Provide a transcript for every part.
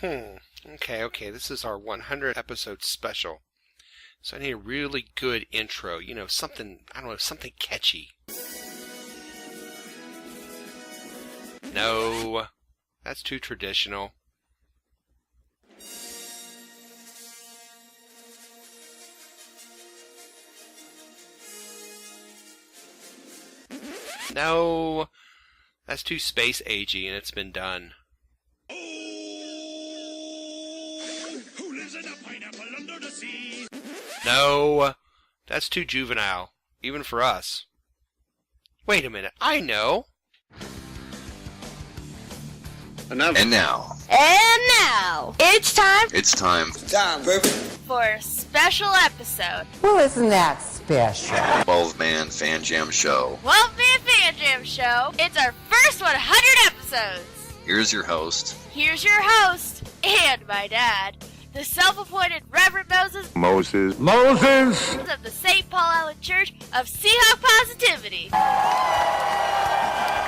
Okay. This is our 100 episode special. So I need a really good intro. Something catchy. No, that's too traditional. No, that's too space agey and it's been done. Who lives in a pineapple under the sea? No, that's too juvenile, even for us. Wait a minute, I know. And now, it's time for a special episode. Well, isn't that special? 12-man fan jam show. 12-man fan jam show. It's our first 100 episodes. Here's your host, and my dad, the self-appointed Reverend Moses of the St. Paul Island Church of Seahawk Positivity.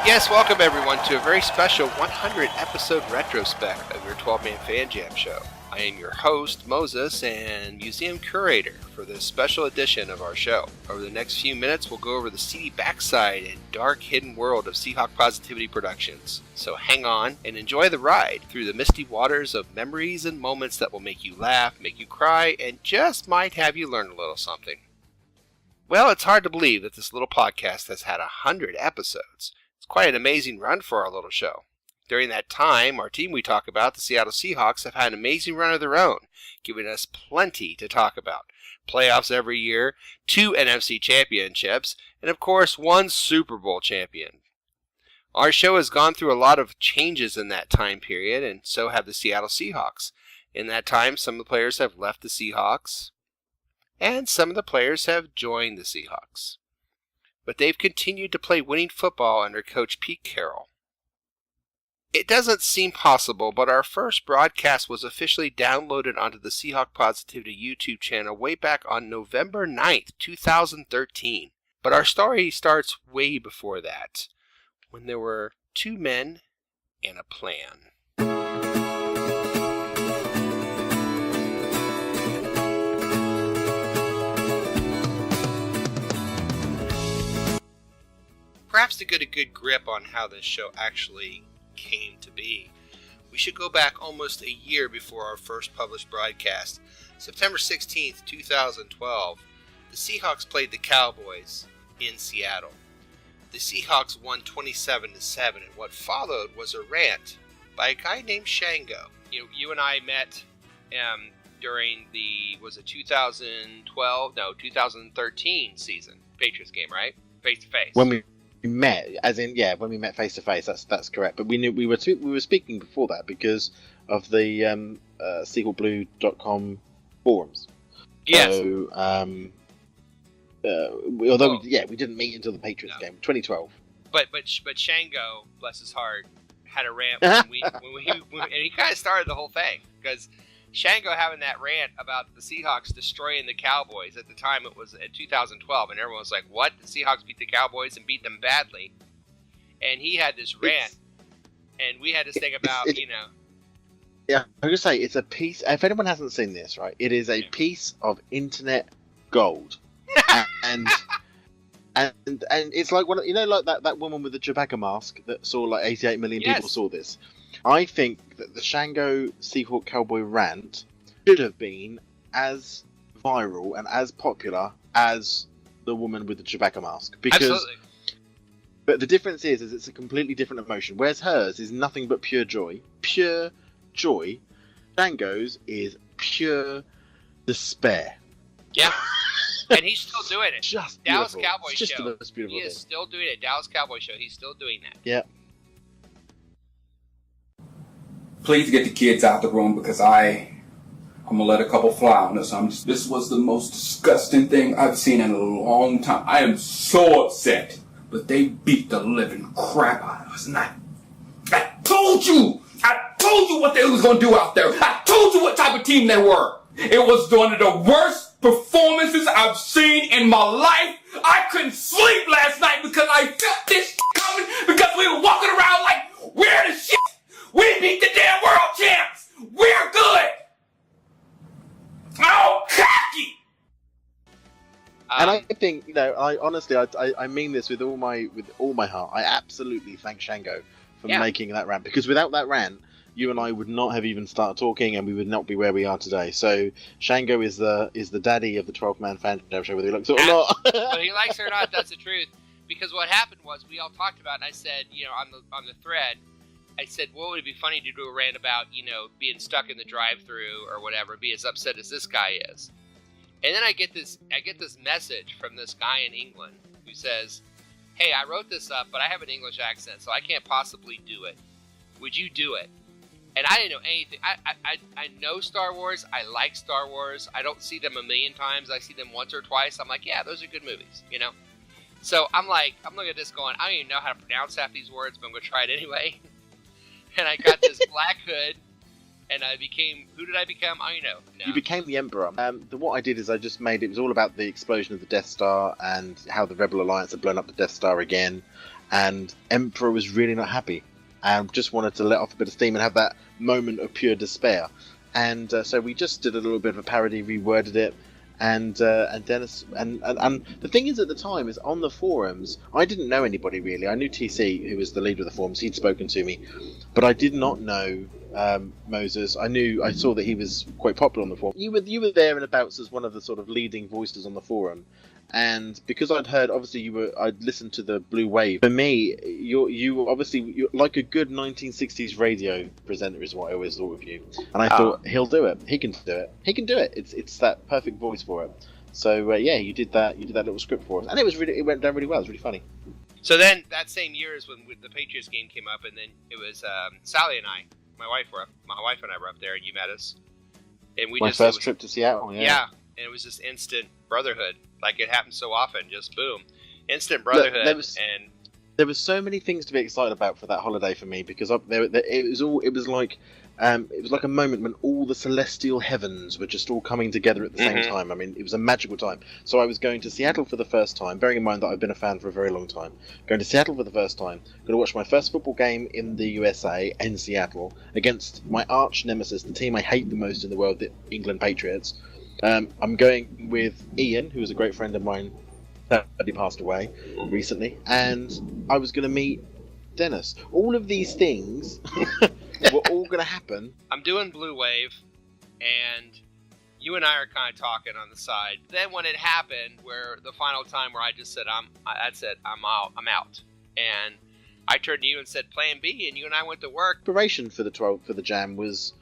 Yes, welcome everyone to a very special 100 episode retrospect of your 12-man fan jam show. I am your host, Moses, and museum curator for this special edition of our show. Over the next few minutes, we'll go over the seedy backside and dark hidden world of Seahawk Positivity Productions. So hang on and enjoy the ride through the misty waters of memories and moments that will make you laugh, make you cry, and just might have you learn a little something. Well, it's hard to believe that this little podcast has had 100 episodes. It's quite an amazing run for our little show. During that time, our team we talk about, the Seattle Seahawks, have had an amazing run of their own, giving us plenty to talk about. Playoffs every year, 2 NFC championships, and of course, 1 Super Bowl champion. Our show has gone through a lot of changes in that time period, and so have the Seattle Seahawks. In that time, some of the players have left the Seahawks, and some of the players have joined the Seahawks. But they've continued to play winning football under Coach Pete Carroll. It doesn't seem possible, but our first broadcast was officially downloaded onto the Seahawk Positivity YouTube channel way back on November 9th, 2013. But our story starts way before that, when there were 2 men and a plan. Perhaps to get a good grip on how this show actually came to be, we should go back almost a year before our first published broadcast. September 16th, 2012, the Seahawks played the Cowboys in Seattle. The Seahawks won 27-7, and what followed was a rant by a guy named Shango. You and I met during the 2013 season Patriots game, right? Face to face. When we met, when we met face to face, that's correct. But we were speaking before that because of the SeahawkBlue.com forums. Yes. So, we didn't meet until the Patriots game, 2012. But Shango, bless his heart, had a rant and he kind of started the whole thing because Shango having that rant about the Seahawks destroying the Cowboys. At the time, it was in 2012, and everyone was like, what? The Seahawks beat the Cowboys and beat them badly. And he had this rant, and we had this thing about, Yeah, I'm going to say, it's a piece, if anyone hasn't seen this, right, it is a piece of internet gold. and it's like, like that woman with the Chewbacca mask that saw like 88 million people saw this. I think that the Shango Seahawk Cowboy rant should have been as viral and as popular as the woman with the Chewbacca mask. Absolutely. But the difference is it's a completely different emotion. Whereas hers is nothing but pure joy. Pure joy. Shango's is pure despair. Yeah. And he's still doing it. Just Dallas beautiful. Cowboys just show. The most beautiful he is thing. still doing it. Dallas Cowboys show. He's still doing that. Yeah. Please get the kids out the room because I'm gonna let a couple fly on this. This was the most disgusting thing I've seen in a long time. I am so upset. But they beat the living crap out of us. And I told you what they was gonna do out there. I told you what type of team they were. It was one of the worst performances I've seen in my life. I couldn't sleep last night because I felt this coming because we were walking around like we're the shit. We beat the damn world champs. We We're good! Oh, cocky! And I think, I honestly, I mean this with all my heart. I absolutely thank Shango for making that rant, because without that rant, you and I would not have even started talking, and we would not be where we are today. So Shango is the daddy of the 12-man fan show, whether he likes it or not. Whether he likes it or not, that's the truth. Because what happened was we all talked about it, and I said, on the thread, I said, what would it be funny to do a rant about, being stuck in the drive-thru or whatever, be as upset as this guy is. And then I get this message from this guy in England who says, hey, I wrote this up, but I have an English accent, so I can't possibly do it. Would you do it? And I didn't know anything. I know Star Wars. I like Star Wars. I don't see them a million times. I see them once or twice. I'm like, yeah, those are good movies, So I'm looking at this going, I don't even know how to pronounce half these words, but I'm going to try it anyway. And I got this black hood. And I became, who did I become? I don't know. No. You became the Emperor. What I did is I just made, it was all about the explosion of the Death Star and how the Rebel Alliance had blown up the Death Star again. And Emperor was really not happy and just wanted to let off a bit of steam and have that moment of pure despair. And so we just did a little bit of a parody, reworded it. And Dennis, and the thing is, at the time, is on the forums, I didn't know anybody really. I knew TC, who was the leader of the forums. He'd spoken to me, but I did not know Moses. I saw that he was quite popular on the forum. You were there and abouts as one of the sort of leading voices on the forum, and because I'd heard, obviously I'd listened to the Blue Wave. For me, you're like a good 1960s radio presenter is what I always thought of you, and I thought he'll do it. He can do it. He can do it. It's that perfect voice for it. So you did that. You did that little script for us, and it went down really well. It was really funny. So then that same year is when the Patriots game came up, and then it was Sally and I. My wife and I were up there, and you met us. And my first trip to Seattle. Yeah, and it was just instant brotherhood. Like it happens so often, just boom, instant brotherhood. There was so many things to be excited about for that holiday for me, because it was like a moment when all the celestial heavens were just all coming together at the same time. I mean, it was a magical time. So I was going to Seattle for the first time, bearing in mind that I've been a fan for a very long time. Going to Seattle for the first time, going to watch my first football game in the USA, in Seattle, against my arch nemesis, the team I hate the most in the world, the England Patriots. I'm going with Ian, who is a great friend of mine, that he passed away recently, and I was going to meet Dennis. All of these things were all going to happen. I'm doing Blue Wave, and you and I are kind of talking on the side. Then when it happened, where the final time where I just said, that's it, I'm out. And I turned to you and said, Plan B, and you and I went to work. Inspiration for the jam was,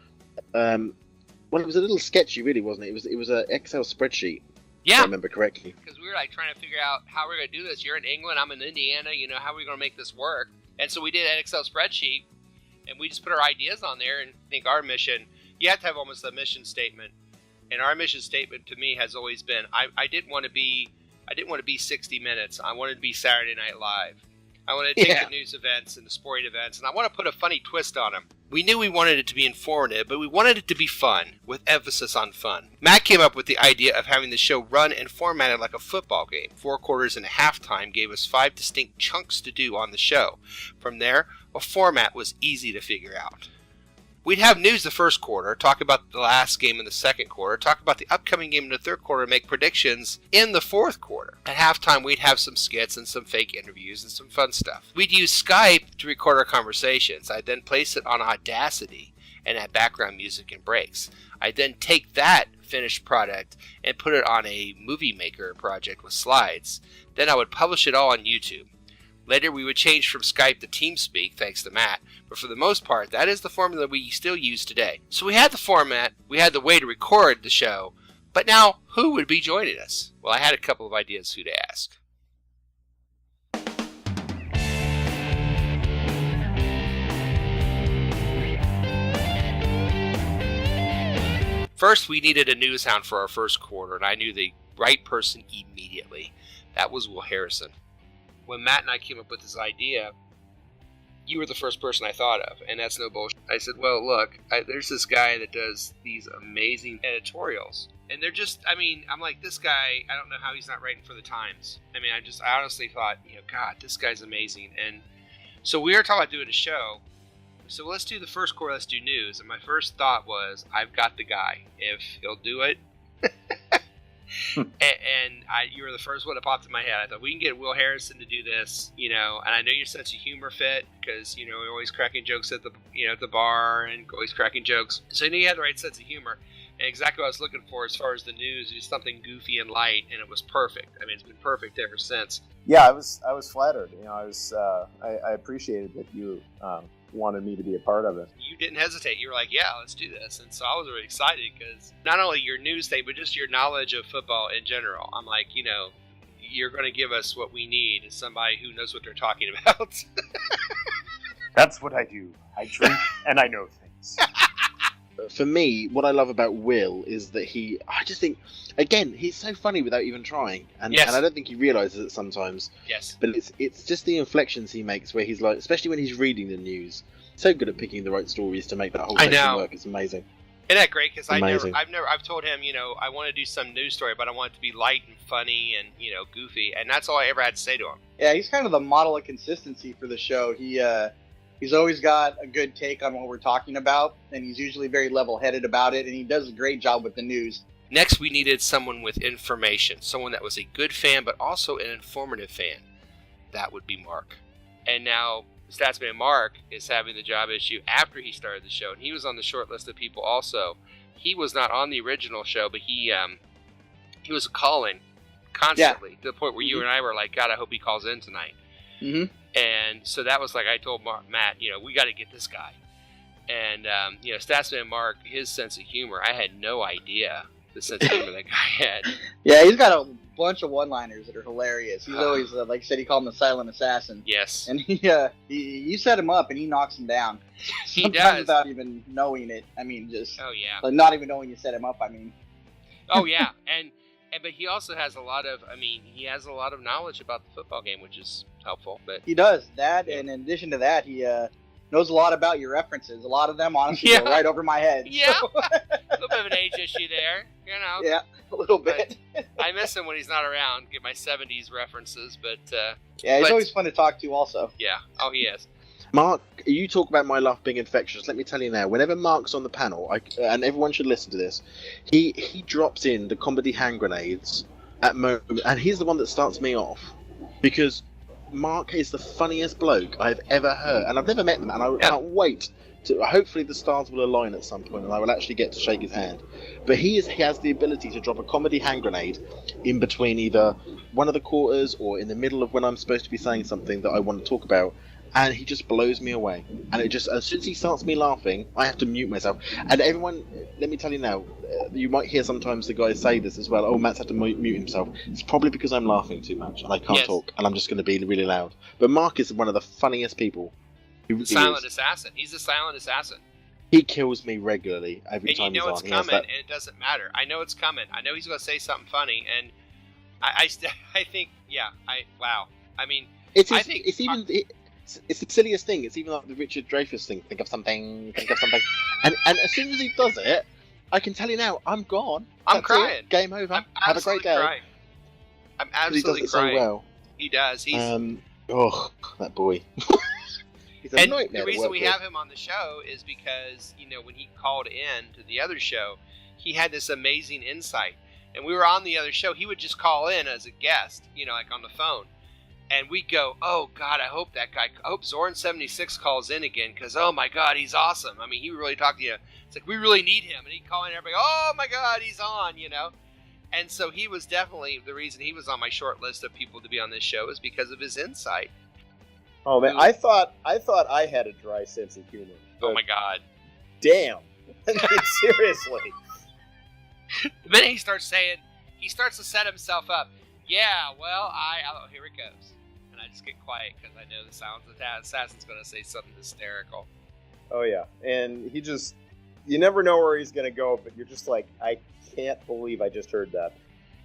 it was a little sketchy, really, wasn't it? It was an Excel spreadsheet. Yeah. If I remember correctly. Because we were like trying to figure out how we're going to do this. You're in England, I'm in Indiana, how are we going to make this work? And so we did an Excel spreadsheet, and we just put our ideas on there, and I think our mission, you have to have almost a mission statement. And our mission statement to me has always been, I didn't want to be 60 Minutes. I wanted to be Saturday Night Live. I wanted to take the news events and the sporting events, and I want to put a funny twist on them. We knew we wanted it to be informative, but we wanted it to be fun, with emphasis on fun. Matt came up with the idea of having the show run and formatted like a football game. 4 quarters and a halftime gave us 5 distinct chunks to do on the show. From there, a format was easy to figure out. We'd have news the first quarter, talk about the last game in the second quarter, talk about the upcoming game in the third quarter, and make predictions in the fourth quarter. At halftime, we'd have some skits and some fake interviews and some fun stuff. We'd use Skype to record our conversations. I'd then place it on Audacity and add background music and breaks. I'd then take that finished product and put it on a movie maker project with slides. Then I would publish it all on YouTube. Later, we would change from Skype to TeamSpeak, thanks to Matt, but for the most part, that is the formula we still use today. So we had the format, we had the way to record the show, but now, who would be joining us? Well, I had a couple of ideas who to ask. First, we needed a news hound for our first quarter, and I knew the right person immediately. That was Will Harrison. When Matt and I came up with this idea, you were the first person I thought of, and that's no bullshit. I said, well, look, there's this guy that does these amazing editorials, and they're just, I'm like, this guy, I don't know how he's not writing for the Times. I honestly thought, God, this guy's amazing. And so we were talking about doing a show So let's do the first core. Let's do news. And my first thought was, I've got the guy. If he'll do it. You were the first one that popped in my head. I thought we can get Will Harrison to do this, and I know your sense of humor fit because you're always cracking jokes at the at the bar and always cracking jokes. So I knew you had the right sense of humor, and exactly what I was looking for as far as the news, just something goofy and light, and it was perfect. I mean, it's been perfect ever since. Yeah, I was flattered. I appreciated that you wanted me to be a part of it. You didn't hesitate. You were like, yeah, let's do this. And so I was really excited because not only your news thing, but just your knowledge of football in general. I'm like, you're going to give us what we need as somebody who knows what they're talking about. That's what I do. I drink and I know things. For me, what I love about Will is that I just think, again, he's so funny without even trying. And, yes. And I don't think he realises it sometimes. Yes. But it's just the inflections he makes where he's like, especially when he's reading the news, so good at picking the right stories to make that whole section work. It's amazing. Isn't that great? Because I've told him, I want to do some news story, but I want it to be light and funny and, goofy. And that's all I ever had to say to him. Yeah, he's kind of the model of consistency for the show. He's always got a good take on what we're talking about, and he's usually very level-headed about it, and he does a great job with the news. Next, we needed someone with information, someone that was a good fan, but also an informative fan. That would be Mark. And now, Statsman Mark is having the job issue after he started the show, and he was on the short list of people also. He was not on the original show, but he was calling constantly to the point where you and I were like, God, I hope he calls in tonight. Mm-hmm. And so that was like, I told Matt, we got to get this guy. And, Statsman Mark, his sense of humor, I had no idea the sense of humor that guy had. Yeah, he's got a bunch of one-liners that are hilarious. He's always, like I said, he called him the silent assassin. Yes. And you set him up and he knocks him down. He Sometimes does. without even knowing it. I mean, just... Oh, yeah. Like, not even knowing you set him up, I mean. Oh, yeah. But he also has a lot of knowledge about the football game, which is helpful. But he does that, and in addition to that, he knows a lot about your references. A lot of them, honestly, go right over my head. Yeah, so. A little bit of an age issue there, Yeah, a little bit. I miss him when he's not around. Get my '70s references, but he's always fun to talk to. Also, yeah. Oh, he is. Mark, you talk about my laugh being infectious. Let me tell you now, whenever Mark's on the panel, and everyone should listen to this, he drops in the comedy hand grenades at moment, and he's the one that starts me off because Mark is the funniest bloke I've ever heard, and I've never met him, and I can't wait to. Hopefully, the stars will align at some point, and I will actually get to shake his hand. But he has the ability to drop a comedy hand grenade in between either one of the quarters or in the middle of when I'm supposed to be saying something that I want to talk about. And he just blows me away. And it just, as soon as he starts me laughing, I have to mute myself. And everyone, let me tell you now, you might hear sometimes the guys say this as well. Oh, Matt's had to mute himself. It's probably because I'm laughing too much and I can't talk. And I'm just going to be really loud. But Mark is one of the funniest people. Silent assassin. He's a silent assassin. He kills me regularly every time he's on. And you know it's coming, and it doesn't matter. I know it's coming. I know he's going to say something funny. And I think, wow. I mean, it's the silliest thing. It's even like the Richard Dreyfuss thing. Think of something. and as soon as he does it, I can tell you now, I'm gone. I'm crying. Game over. Have a great day. Crying. I'm absolutely he does it crying. so well. He does. He's that boy. He's a and nightmare. The reason we have him on the show is because, when he called in to the other show, he had this amazing insight. And we were on the other show. He would just call in as a guest, like on the phone. And we go, oh, God, I hope Zorn76 calls in again because, oh, my God, he's awesome. I mean, he really talked to you. It's like, we really need him. And he'd call in and everybody, oh, my God, he's on, And so he was definitely, the reason he was on my short list of people to be on this show is because of his insight. Oh, man, I thought I had a dry sense of humor. Oh, my God. Damn. Seriously. The minute he starts to set himself up. Yeah, well, here it goes. And I just get quiet because I know the sounds of that assassin's going to say something hysterical. Oh, yeah. And you never know where he's going to go, but you're just like, I can't believe I just heard that.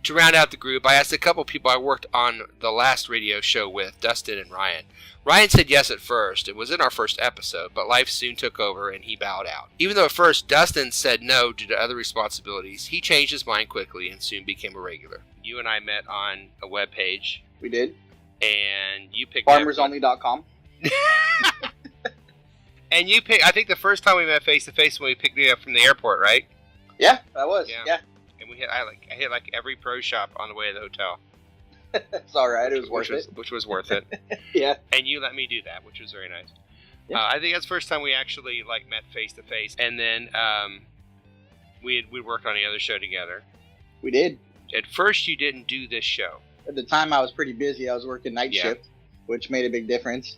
To round out the group, I asked a couple people I worked on the last radio show with, Dustin and Ryan. Ryan said yes at first. It was in our first episode, but life soon took over and he bowed out. Even though at first Dustin said no due to other responsibilities, he changed his mind quickly and soon became a regular. You and I met on a webpage. We did. And you picked FarmersOnly.com. And you I think the first time we met face to face when we picked me up from the airport, right? Yeah, that was. Yeah. And I hit like every pro shop on the way to the hotel. It's all right. It was worth it. Which was worth it. Yeah. And you let me do that, which was very nice. Yeah. I think that's the first time we actually like met face to face, and then we worked on the other show together. We did. At first, you didn't do this show. At the time, I was pretty busy. I was working night shift, which made a big difference.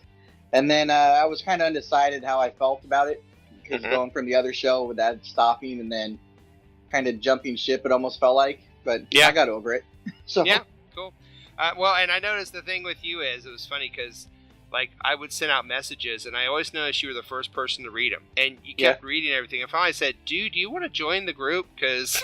And then I was kind of undecided how I felt about it, because going from the other show with that stopping and then kind of jumping ship, it almost felt like. But I got over it. So yeah, cool. Well, and I noticed the thing with you is it was funny because like I would send out messages, and I always noticed you were the first person to read them, and you kept reading everything. And finally, I said, "Dude, do you want to join the group?" Because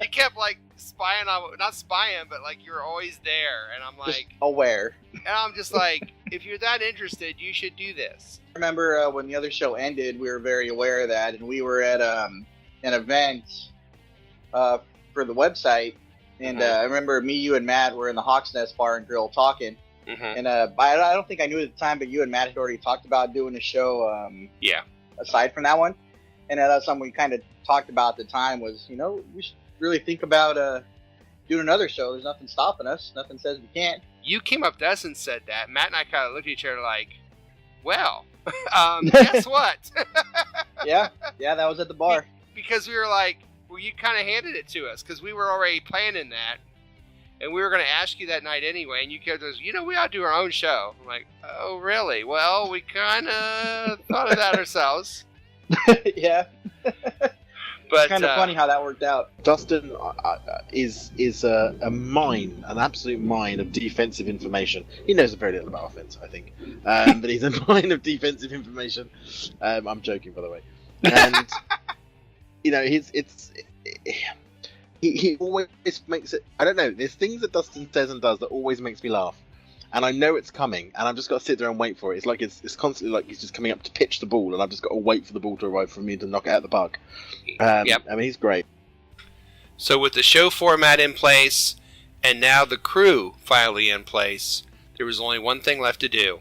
you kept like spying on, not spying, but like you were always there, and I'm like just aware. And I'm just like, if you're that interested, you should do this. I remember when the other show ended, we were very aware of that, and we were at an event for the website, and I remember me, you, and Matt were in the Hawk's Nest Bar and Grill talking. And I don't think I knew at the time, but you and Matt had already talked about doing a show. Aside from that one, and that's something we kind of talked about at the time. Was we should really think about doing another show. There's nothing stopping us. Nothing says we can't. You came up to us and said that. Matt and I kind of looked at each other like, "Well, guess what?" Yeah, that was at the bar. Because we were like, well, you kind of handed it to us because we were already planning that. And we were going to ask you that night anyway, and you kept us, we ought to do our own show. I'm like, oh, really? Well, we kind of thought of that ourselves. Yeah. But it's kind of funny how that worked out. Dustin is a mine, an absolute mine of defensive information. He knows very little about offense, I think. But he's a mine of defensive information. I'm joking, by the way. And, He always makes it. I don't know. There's things that Dustin says and does that always makes me laugh, and I know it's coming, and I've just got to sit there and wait for it. It's like it's constantly like he's just coming up to pitch the ball, and I've just got to wait for the ball to arrive for me to knock it out the park. Yep. I mean, he's great. So with the show format in place, and now the crew finally in place, there was only one thing left to do.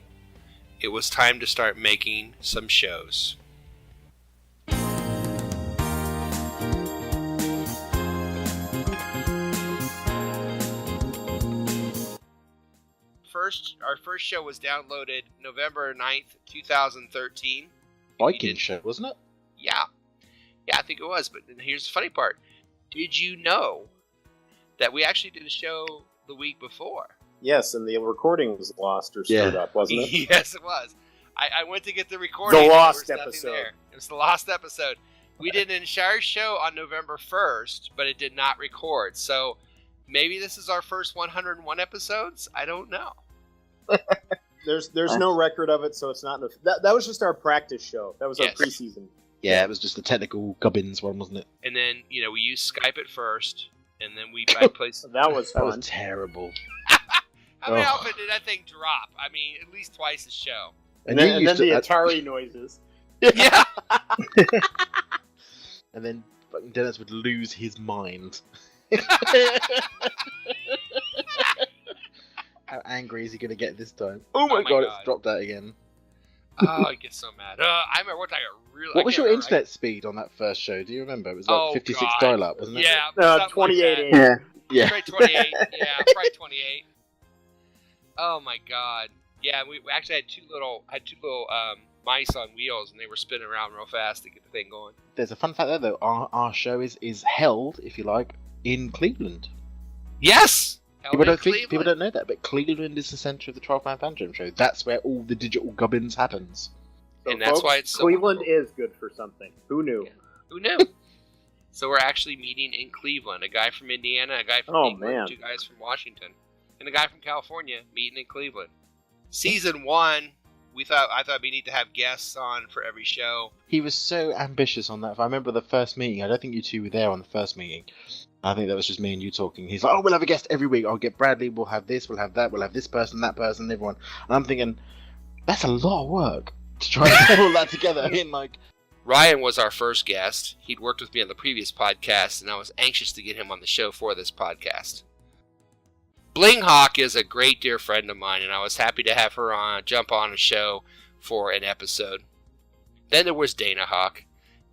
It was time to start making some shows. Our first show was downloaded November 9th, 2013. Viking show, wasn't it? Yeah, I think it was. But here's the funny part. Did you know that we actually did a show the week before? Yes, and the recording was lost or screwed up, wasn't it? Yes, it was. I went to get the recording. The lost episode. It was the lost episode. We did an entire show on November 1st, but it did not record. So maybe this is our first 101 episodes? I don't know. There's no record of it, so it's not. That was just our practice show. That was our preseason. Yeah, it was just the technical gubbins one, wasn't it? And then we used Skype at first, and then we placed. That was fun. That was terrible. How many often did that thing drop? I mean, at least twice a show. And then the Atari noises. Yeah. And then fucking Dennis would lose his mind. How angry is he going to get this time? Oh my god, it's dropped out again. Oh, I get so mad. I remember one time What was your internet speed on that first show? Do you remember? It was like 56 dial-up, wasn't it? Yeah. 28. Like Straight 28. Yeah, probably 28. Oh my god. Yeah, we actually had two little mice on wheels, and they were spinning around real fast to get the thing going. There's a fun fact there, though. Our show is held, if you like, in Cleveland. Yes! People don't know that, but Cleveland is the centre of the 12-Man Fan Jam show. That's where all the digital gubbins happens. So and that's folks, why it's so Cleveland is good for something. Who knew? Yeah. Who knew? So we're actually meeting in Cleveland. A guy from Indiana, a guy from England, 2 guys from Washington, and a guy from California meeting in Cleveland. Season 1, I thought we need to have guests on for every show. He was so ambitious on that. I remember the first meeting. I don't think you two were there on the first meeting. I think that was just me and you talking. He's like, we'll have a guest every week. I'll get Bradley. We'll have this. We'll have that. We'll have this person, that person, everyone. And I'm thinking, that's a lot of work to try and put all that together in like... Ryan was our first guest. He'd worked with me on the previous podcast, and I was anxious to get him on the show for this podcast. Bling Hawk is a great dear friend of mine, and I was happy to have her jump on a show for an episode. Then there was Dana Hawk.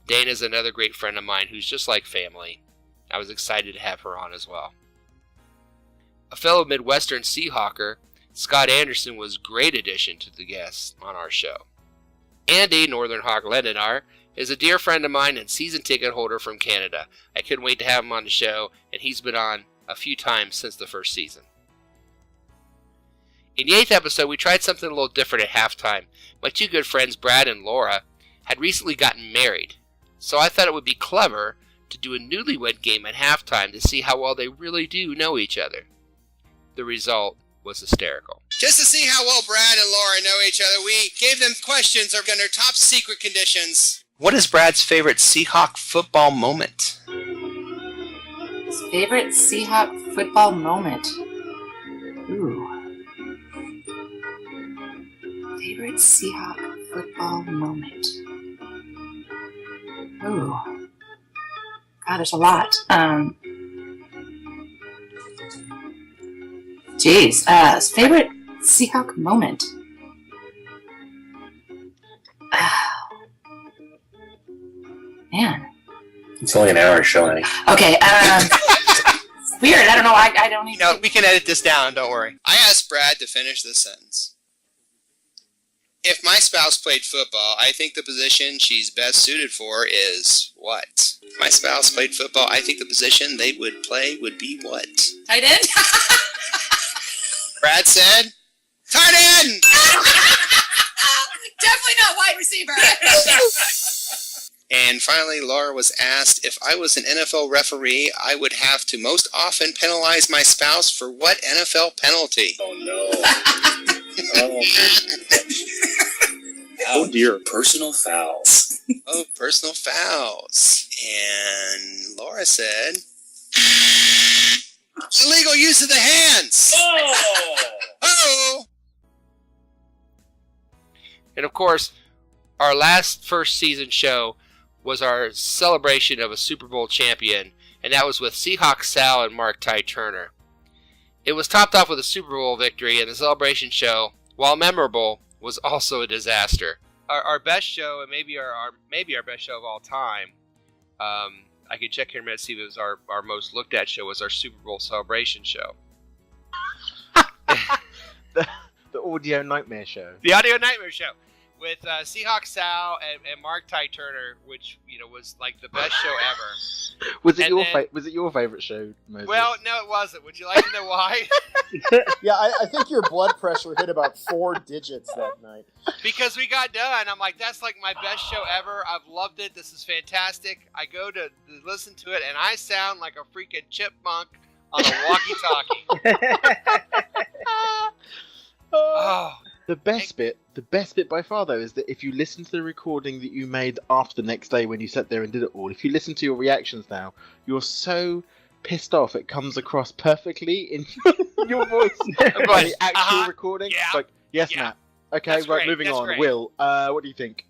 Dana's another great friend of mine who's just like family. I was excited to have her on as well. A fellow Midwestern Seahawker, Scott Anderson, was a great addition to the guests on our show. Andy, Northern Hawk Lendinar, is a dear friend of mine and season ticket holder from Canada. I couldn't wait to have him on the show, and he's been on a few times since the first season. In the 8th episode, we tried something a little different at halftime. My two good friends, Brad and Laura, had recently gotten married, so I thought it would be clever to do a newlywed game at halftime to see how well they really do know each other. The result was hysterical. Just to see how well Brad and Laura know each other, we gave them questions under top secret conditions. What is Brad's favorite Seahawk football moment? His favorite Seahawk football moment. Ooh. Favorite Seahawk football moment. Ooh. God, there's a lot. His favorite Seahawk moment. Man. It's only an hour show, honey. Okay, weird. I don't know. I don't even... No, we can edit this down, don't worry. I asked Brad to finish this sentence. If my spouse played football, I think the position she's best suited for is what? If my spouse played football, I think the position they would play would be what? Tight end? Brad said, tight end! Definitely not wide receiver. And finally, Laura was asked, if I was an NFL referee, I would have to most often penalize my spouse for what NFL penalty? Oh, no. Oh, dear. Personal fouls. Oh, personal fouls. And Laura said, illegal use of the hands. Oh! And of course, our last first season show was our celebration of a Super Bowl champion, and that was with Seahawk Sal and Mark Ty Turner. It was topped off with a Super Bowl victory, and the celebration show, while memorable, was also a disaster. Our best show, and maybe our best show of all time, I could check here in a minute to see if it was our most looked at show, was our Super Bowl celebration show. The audio nightmare show. The audio nightmare show. With Seahawk Sal and Mark Ty Turner, which was like the best show ever. Was it your favorite show, Moses? Well, no, it wasn't. Would you like to know why? Yeah, I think your blood pressure hit about 4 digits that night. Because we got done. I'm like, that's like my best show ever. I've loved it. This is fantastic. I go to listen to it, and I sound like a freaking chipmunk on a walkie-talkie. Oh. The best bit by far, though, is that if you listen to the recording that you made after the next day when you sat there and did it all, if you listen to your reactions now, you're so pissed off it comes across perfectly in your voice. The actual recording. Yeah. It's like, yes, Yeah. Matt. Okay, That's right, great. moving That's on. great. Will, what do you think?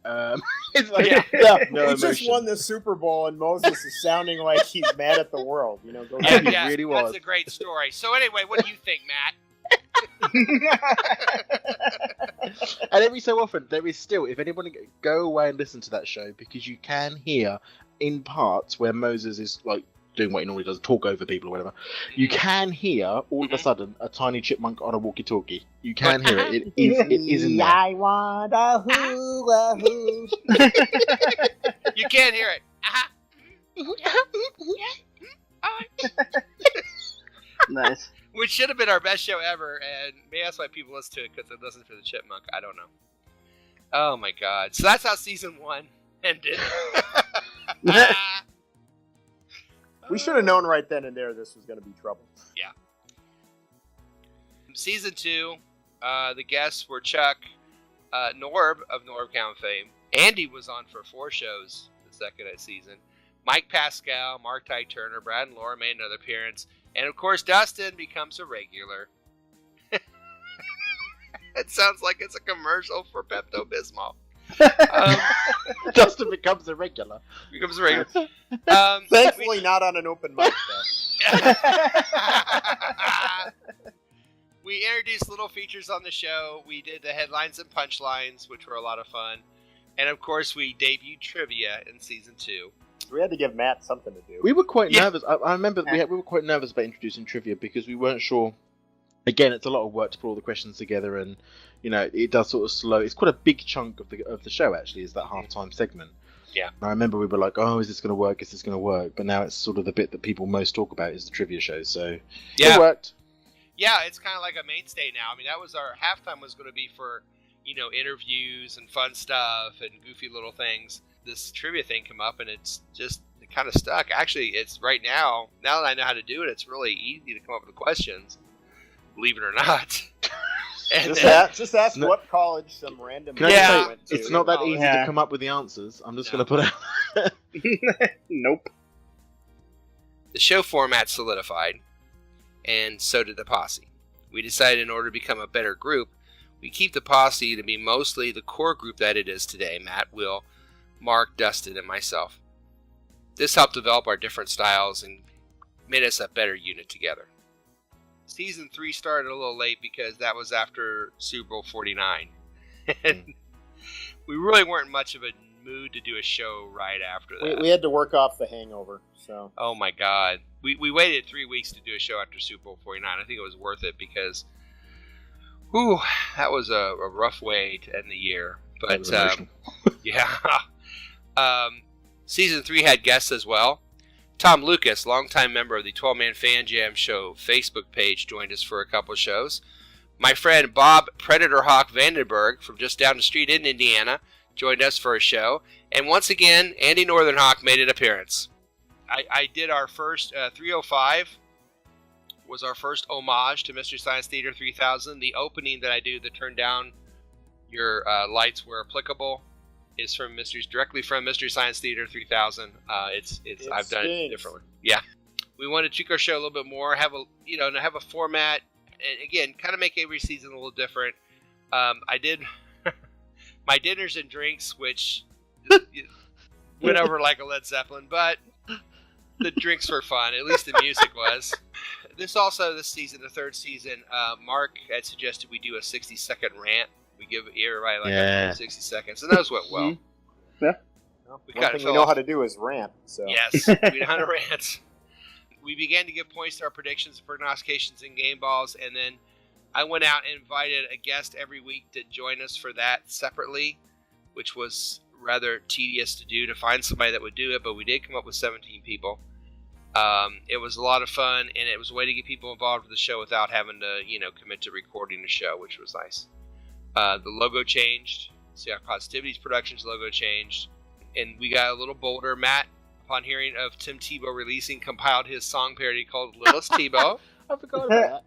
It's like, Yeah, no he emotion. just won the Super Bowl, and Moses is sounding like he's mad at the world. You know, go Yeah, He yeah, really was. That's a great story. So anyway, what do you think, Matt? And every so often, there is still, if anyone go away and listen to that show, because you can hear in parts where Moses is like doing what he normally does, talk over people or whatever. You can hear all of a sudden a tiny chipmunk on a walkie-talkie. You can hear it. It is in there. I want a hula hoop. You can't hear it. Nice. Which should have been our best show ever, and maybe that's why people listen to it, because they listen for the chipmunk. I don't know. Oh my god. So that's how season 1 ended. We should have known right then and there this was going to be trouble. Yeah. Season 2, the guests were Chuck, Norb of Norbtown fame. Andy was on for 4 shows the second season. Mike Pascal, Mark Ty Turner, Brad and Laura made another appearance. And of course, Dustin becomes a regular. It sounds like it's a commercial for Pepto-Bismol. Dustin becomes a regular. Becomes a regular. Thankfully, not on an open mic, though. We introduced little features on the show. We did the headlines and punchlines, which were a lot of fun. And of course, we debuted trivia in season 2. We had to give Matt something to do. We were quite nervous. I remember we were quite nervous about introducing trivia because we weren't sure. Again, it's a lot of work to put all the questions together, and it does sort of slow. It's quite a big chunk of the show actually. Is that halftime segment? Yeah. I remember we were like, "Oh, is this going to work? Is this going to work?" But now it's sort of the bit that people most talk about is the trivia show. So it worked. Yeah, it's kind of like a mainstay now. I mean, that was our halftime was going to be for interviews and fun stuff and goofy little things. This trivia thing came up, and it kind of stuck. Actually, it's right now that I know how to do it, it's really easy to come up with the questions, believe it or not. And just ask what college some random went to. It's not that easy to come up with the answers. I'm just going to put out. Nope. The show format solidified, and so did the posse. We decided in order to become a better group, we keep the posse to be mostly the core group that it is today: Matt, Will, Mark, Dustin, and myself. This helped develop our different styles and made us a better unit together. Season 3 started a little late because that was after Super Bowl 49. And we really weren't much of a mood to do a show right after that. We had to work off the hangover. So. Oh my God. We waited 3 weeks to do a show after Super Bowl 49. I think it was worth it because that was a rough way to end the year. But yeah. Season 3 had guests as well. Tom Lucas, longtime member of the 12-Man Fan Jam Show Facebook page, joined us for a couple of shows. My friend Bob Predator Hawk Vandenberg from just down the street in Indiana joined us for a show. And once again, Andy Northern Hawk made an appearance. I did our first 305 was our first homage to Mystery Science Theater 3000. The opening that I do, the turn down your lights where applicable, is directly from Mystery Science Theater 3000. I've done it differently. Yeah, we wanted to tweak our show a little bit more, have a format, and again, kind of make every season a little different. I did my dinners and drinks, which went over like a Led Zeppelin, but the drinks were fun. At least the music was. This season, the third season, Mark had suggested we do a 60-second rant. We give everybody 60 seconds, and those went well. Yeah. Well, one thing we know how to do is rant. So. Yes, we know how to rant. We began to give points to our predictions, prognostications, and game balls, and then I went out and invited a guest every week to join us for that separately, which was rather tedious to do, to find somebody that would do it, but we did come up with 17 people. It was a lot of fun, and it was a way to get people involved with the show without having to, commit to recording the show, which was nice. The logo changed. Seahawk Positivity Productions logo changed. And we got a little bolder. Matt, upon hearing of Tim Tebow releasing, compiled his song parody called Littlest Tebow. I forgot about that.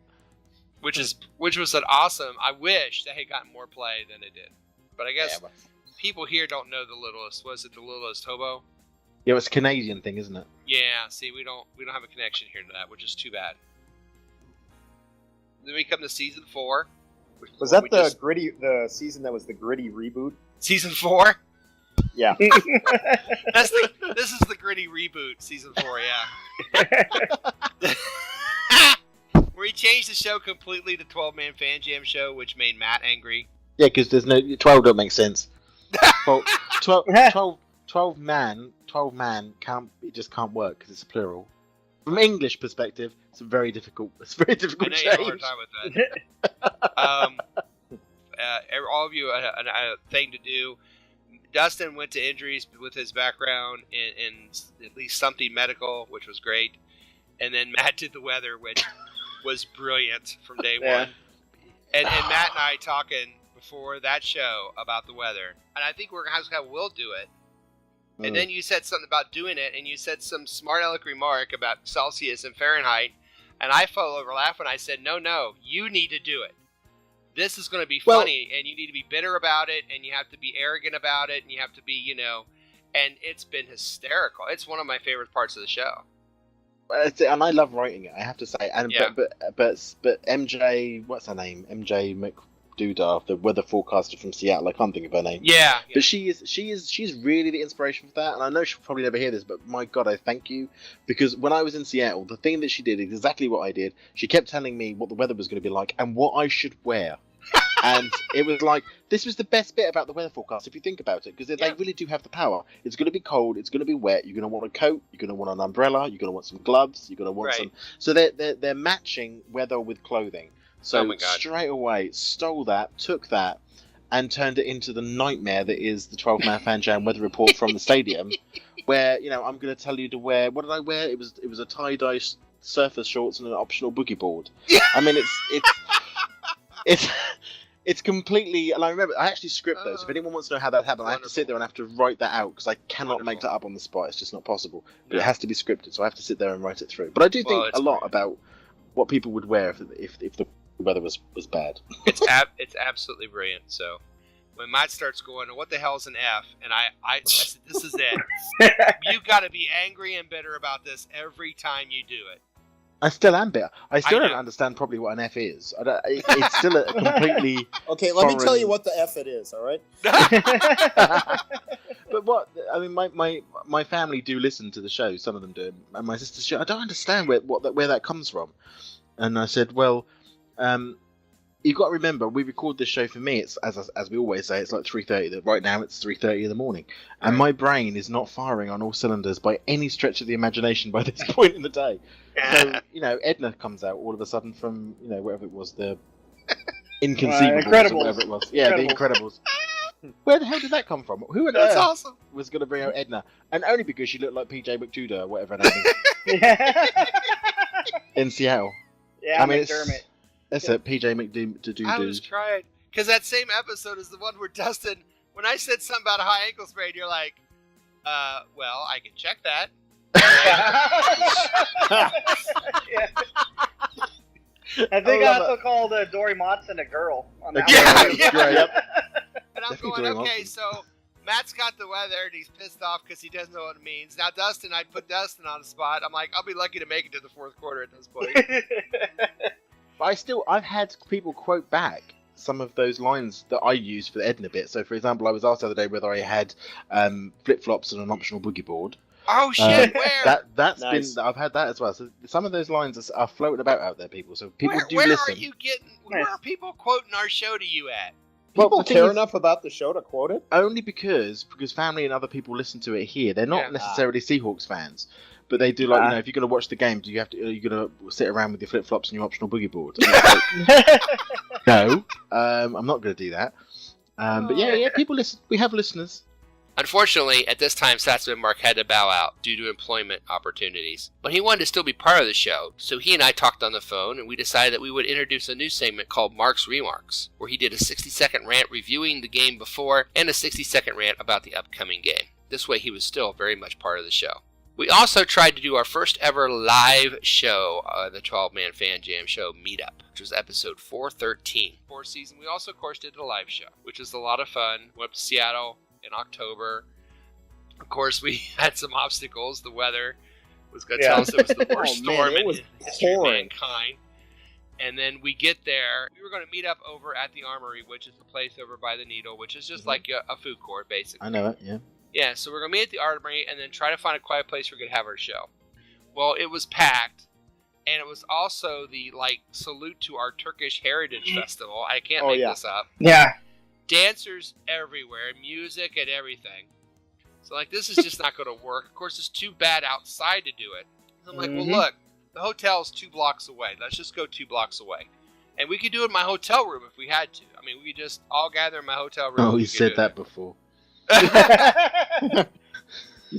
Which was an awesome. I wish that had gotten more play than it did. But I guess people here don't know the Littlest. Was it the Littlest Hobo? Yeah, it's a Canadian thing, isn't it? Yeah, see, we don't have a connection here to that, which is too bad. Then we come to season 4. Was that the season that was the gritty reboot? Season 4? Yeah. This is the gritty reboot, season 4, yeah. Where he changed the show completely to 12-Man Fan Jam Show, which made Matt angry. Yeah, because there's no 12 don't make sense. Well, 12 man it just can't work because it's plural. From an English perspective, it's very difficult. It's very difficult I know change. You have a hard time with that. All of you, a thing to do. Dustin went to injuries with his background in at least something medical, which was great. And then Matt did the weather, which was brilliant from day one. And Matt and I talking before that show about the weather. And I think we're going to have Will do it. And then you said something about doing it, and you said some smart aleck remark about Celsius and Fahrenheit, and I fell over laughing. I said, no, you need to do it. This is going to be funny, and you need to be bitter about it, and you have to be arrogant about it, and you have to be, and it's been hysterical. It's one of my favorite parts of the show. And I love writing it, I have to say. And but MJ, what's her name? MJ Doodah, the weather forecaster from Seattle. I can't think of her name. Yeah. But she's really the inspiration for that, and I know she'll probably never hear this, but my God, I thank you, because when I was in Seattle, the thing that she did is exactly what I did. She kept telling me what the weather was going to be like and what I should wear. And it was like, this was the best bit about the weather forecast, if you think about it, because they really do have the power. It's going to be cold, it's going to be wet, you're going to want a coat, you're going to want an umbrella, you're going to want some gloves, you're going to want some... So they're matching weather with clothing. So straight away, stole that, took that, and turned it into the nightmare that is the 12-man Fan Jam weather report from the stadium, where, I'm going to tell you to wear... What did I wear? It was a tie-dye surfer shorts and an optional boogie board. I mean, it's completely, and I remember I actually script those. If anyone wants to know how that happened, I have to sit there and I have to write that out because I cannot make that up on the spot. It's just not possible. But it has to be scripted, so I have to sit there and write it through. But I do think a lot about what people would wear if the weather was bad. It's absolutely brilliant. So when Matt starts going, what the hell is an F? And I said, this is it. You've got to be angry and bitter about this every time you do it. I still am bitter. I still don't understand probably what an F is. It's still a completely Okay, let me tell you what the F it is, all right? But what, I mean, my family do listen to the show, some of them do, and my sister's show. I don't understand where that comes from. And I said, well, you've got to remember, we record this show for me, it's as we always say, it's like 3:30. Right now it's 3:30 in the morning. And my brain is not firing on all cylinders by any stretch of the imagination by this point in the day. So, Edna comes out all of a sudden from, wherever it was, the Inconceivable, or whatever it was. Yeah, the Incredibles. Where the hell did that come from? Who on earth was going to bring out Edna? And only because she looked like PJ McDoodah or whatever her name is. In Seattle. Yeah, I mean, McDermott. That's it, PJ McDoodah. I was trying, because that same episode is the one where Dustin, when I said something about a high ankle sprain, you're like, well, I can check that. I think I also called Dory Motson a girl on that one. And I'm going, okay, so Matt's got the weather and he's pissed off because he doesn't know what it means. Now Dustin, I put Dustin on the spot. I'm like, I'll be lucky to make it to the fourth quarter at this point. But I've had people quote back some of those lines that I use for the Edna bit. So, for example, I was asked the other day whether I had flip-flops and an optional boogie board. Oh shit! Where? That's nice. I've had that as well. So some of those lines are floating about out there, people. So people do listen. Where are you getting? Where are people quoting our show to you at? People care enough about the show to quote it? Only because family and other people listen to it here. They're not necessarily Seahawks fans, but they do like if you're going to watch the game, are you going to sit around with your flip flops and your optional boogie board? No, I'm not going to do that. But yeah, people listen. We have listeners. Unfortunately, at this time, Satsman Mark had to bow out due to employment opportunities. But he wanted to still be part of the show, so he and I talked on the phone, and we decided that we would introduce a new segment called Mark's Remarks, where he did a 60-second rant reviewing the game before and a 60-second rant about the upcoming game. This way, he was still very much part of the show. We also tried to do our first ever live show, the 12-Man Fan Jam Show Meetup, which was episode 413. Fourth season, we also, of course, did a live show, which was a lot of fun. Went up to Seattle in October. Of course, we had some obstacles. The weather was going to tell us it was the worst storm in the history of mankind. And then we get there. We were going to meet up over at the Armory, which is the place over by the Needle, which is just like a food court, basically. I know it, yeah. Yeah, so we're going to meet at the Armory and then try to find a quiet place where we could have our show. Well, it was packed. And it was also the, salute to our Turkish Heritage Festival. I can't make this up. Yeah. Dancers everywhere, music and everything. So, this is just not going to work. Of course, it's too bad outside to do it. So I'm like, well, look, the hotel's 2 blocks away. Let's just go 2 blocks away. And we could do it in my hotel room if we had to. I mean, we could just all gather in my hotel room. Oh, you said that before. You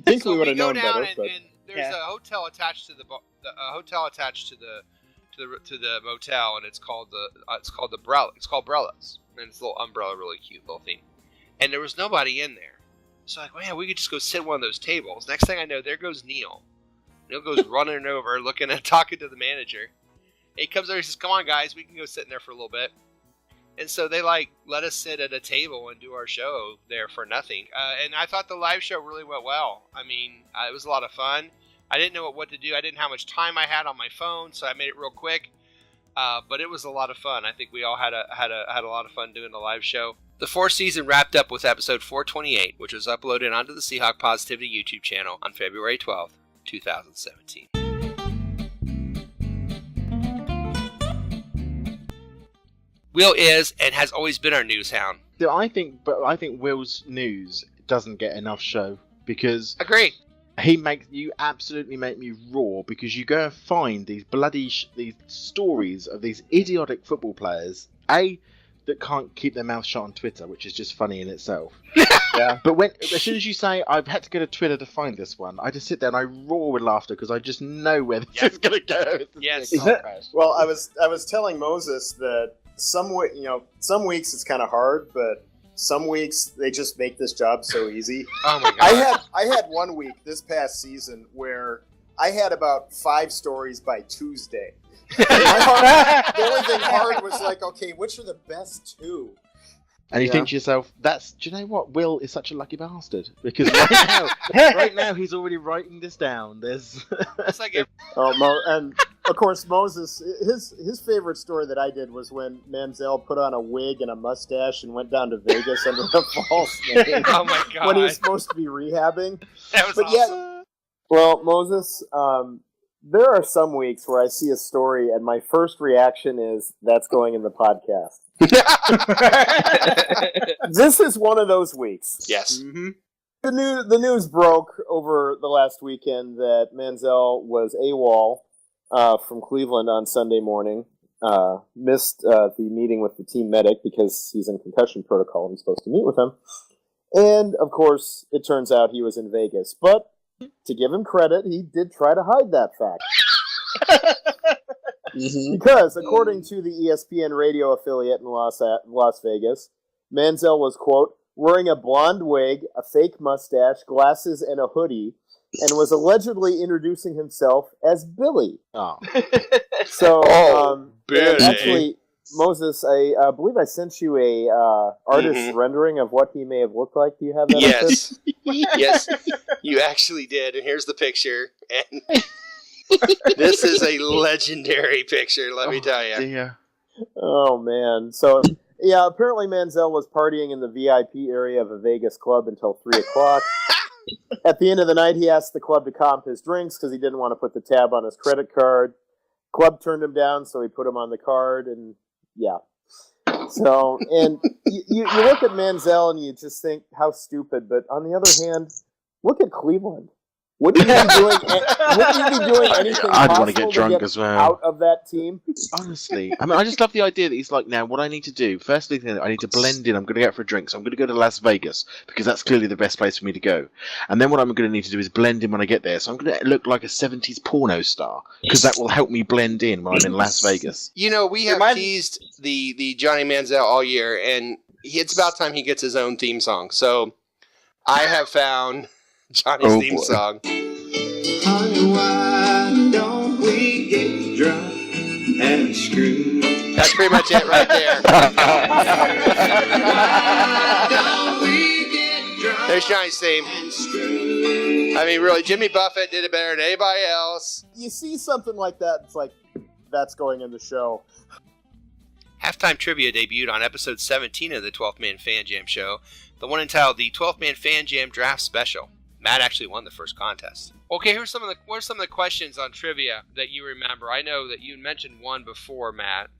think we would have known better, but... And there's a hotel attached to the motel, and it's called Umbrella. It's called Umbrellas, and it's a little umbrella, really cute little thing. And there was nobody in there, so man, we could just go sit at one of those tables. Next thing I know, there goes Neil. Neil goes running over, looking and talking to the manager. And he comes over, and says, "Come on, guys, we can go sit in there for a little bit." And so they let us sit at a table and do our show there for nothing. And I thought the live show really went well. I mean, it was a lot of fun. I didn't know what to do. I didn't know how much time I had on my phone, so I made it real quick. But it was a lot of fun. I think we all had a lot of fun doing the live show. The fourth season wrapped up with episode 428, which was uploaded onto the Seahawk Positivity YouTube channel on February 12th, 2017. Will is and has always been our news hound. I think Will's news doesn't get enough show because Agree. You absolutely make me roar because you go and find these bloody these stories of these idiotic football players that can't keep their mouth shut on Twitter, which is just funny in itself. Yeah. But as soon as you say I've had to go to Twitter to find this one, I just sit there and I roar with laughter because I just know where this is going to go. Yes. Well, I was telling Moses that some weeks it's kind of hard, but some weeks they just make this job so easy. Oh my god! I had 1 week this past season where I had about 5 stories by Tuesday. The only thing hard was like, okay, which are the best 2? And you think to yourself, do you know what? Will is such a lucky bastard because right now he's already writing this down. There's it's like and of course Moses, his favorite story that I did was when Manziel put on a wig and a mustache and went down to Vegas under a false name. Oh my god! When he was supposed to be rehabbing. That was awesome. Well, Moses, there are some weeks where I see a story and my first reaction is that's going in the podcast. This is one of those weeks. Yes. Mm-hmm. The news broke over the last weekend that Manziel was AWOL from Cleveland on Sunday morning. Missed the meeting with the team medic because he's in concussion protocol and he's supposed to meet with him. And, of course, it turns out he was in Vegas. But, to give him credit, he did try to hide that fact. Because, according to the ESPN radio affiliate in Las Vegas, Manziel was, quote, wearing a blonde wig, a fake mustache, glasses, and a hoodie, and was allegedly introducing himself as Billy. Oh. So, Billy. Actually, Moses, I believe I sent you a artist's rendering of what he may have looked like. Do you have that? Yes. Yes, you actually did, and here's the picture. And this is a legendary picture, let me tell you. Dear. Oh, man. So, yeah, apparently Manziel was partying in the VIP area of a Vegas club until 3 o'clock. At the end of the night, he asked the club to comp his drinks because he didn't want to put the tab on his credit card. Club turned him down, so he put him on the card, and yeah. So, and you look at Manziel and you just think, how stupid, but on the other hand, look at Cleveland. Wouldn't you be doing anything I'd want to possible get drunk to get as well. out of that team? Honestly. I mean, I just love the idea that he's like, now, what I need to do, firstly, I need to blend in. I'm going to go out for a drink, so I'm going to go to Las Vegas, because that's clearly the best place for me to go. And then what I'm going to need to do is blend in when I get there. So I'm going to look like a 70s porno star, because that will help me blend in when I'm in Las Vegas. You know, we have teased the Johnny Manziel all year, and it's about time he gets his own theme song. So I have found Johnny's theme song. Honey, why don't we get drunk and screw? That's pretty much it right there. There's Johnny's theme. I mean, really, Jimmy Buffett did it better than anybody else. You see something like that, it's like, that's going in the show. Halftime Trivia debuted on episode 17 of the 12th Man Fan Jam show, the one entitled the 12th Man Fan Jam Draft Special. Matt actually won the first contest. Okay, what are some of the questions on trivia that you remember? I know that you mentioned one before, Matt.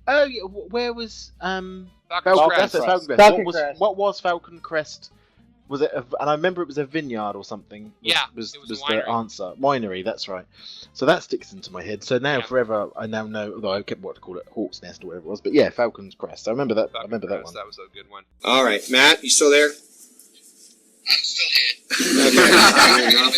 Oh, yeah, where was Falcon Crest? Crest. What was Falcon Crest? Was it? And I remember it was a vineyard or something. Was the answer. Winery, that's right. So that sticks into my head. So now forever, I now know. Although I kept what to call it, Hawk's Nest or whatever it was. But yeah, Falcon's Crest. I remember that. Falcon I remember Crest, that one. That was a good one. All right, Matt, you still there? I'm still here.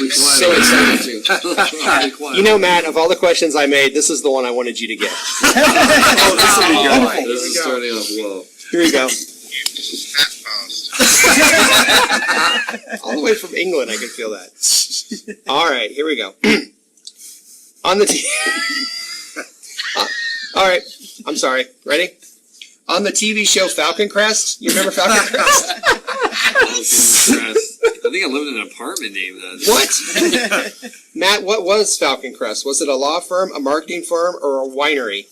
So excited. You know, Matt, of all the questions I made, this is the one I wanted you to get. Oh, this will be good. This is starting off well. Here we go. All the way from England, I can feel that. All right, here we go. On the all right, I'm sorry. Ready? On the TV show Falcon Crest. You remember Falcon Crest? I think I lived in an apartment named that. What? Matt, what was Falcon Crest? Was it a law firm, a marketing firm, or a winery?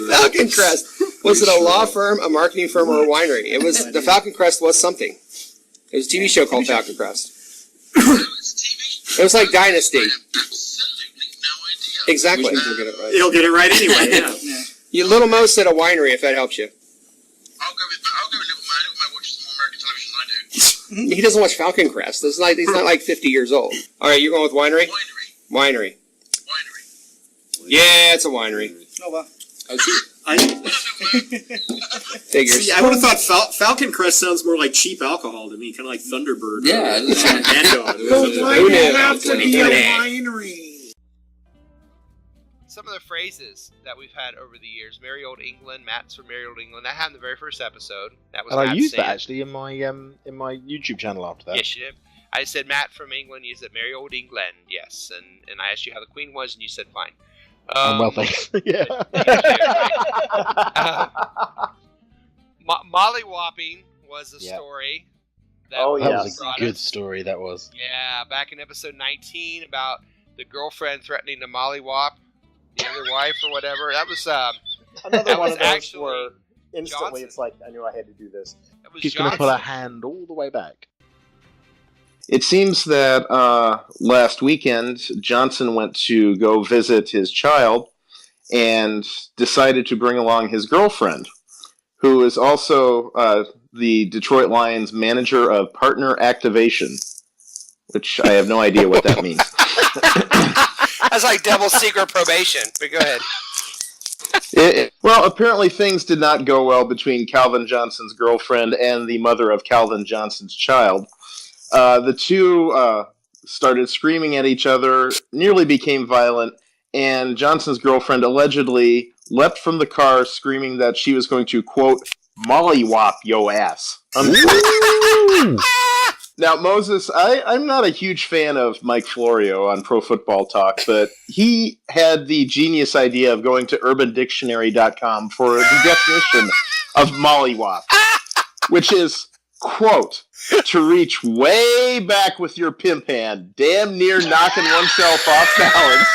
Falcon Crest. Was it a law firm, a marketing firm, or a winery? It was the Falcon Crest was something. It was a TV show called Falcon Crest. It was like Dynasty. Exactly. He'll get it right anyway. Yeah. Little Mo said a winery, if that helps you. I'll go with Little Man. Little Man watches more American television than I do. He doesn't watch Falcon Crest. He's not like 50 years old. All right, you're going with winery? Winery. Yeah, it's a winery. Oh, well. Figures. See, I would have thought Falcon Crest sounds more like cheap alcohol to me, kind of like Thunderbird. Yeah. Why do you have to be a winery? Some of the phrases that we've had over the years. Merry Old England. Matt's from Merry Old England. That happened in the very first episode. That was And I Matt used that Sand. actually in my YouTube channel after that. Yes, you did. I said Matt from England. You said Merry Old England. Yes, and I asked you how the Queen was, and you said fine. Well, thanks. Yeah. Mollywopping was a story. That was a good story. That was. Yeah, back in episode 19 about the girlfriend threatening to mollywop the other wife or whatever. That was Another that one was of those actually where instantly Johnson. it's like, I knew I had to do this. That was She's going to put her hand all the way back. It seems that last weekend, Johnson went to go visit his child and decided to bring along his girlfriend, who is also the Detroit Lions manager of partner activation, which I have no idea what that means. That's like double secret probation, but go ahead. Well, apparently things did not go well between Calvin Johnson's girlfriend and the mother of Calvin Johnson's child. The two started screaming at each other, nearly became violent, and Johnson's girlfriend allegedly leapt from the car screaming that she was going to, quote, mollywop yo ass. Now, Moses, I'm not a huge fan of Mike Florio on Pro Football Talk, but he had the genius idea of going to UrbanDictionary.com for the definition of mollywop, which is, quote, to reach way back with your pimp hand, damn near knocking oneself off balance,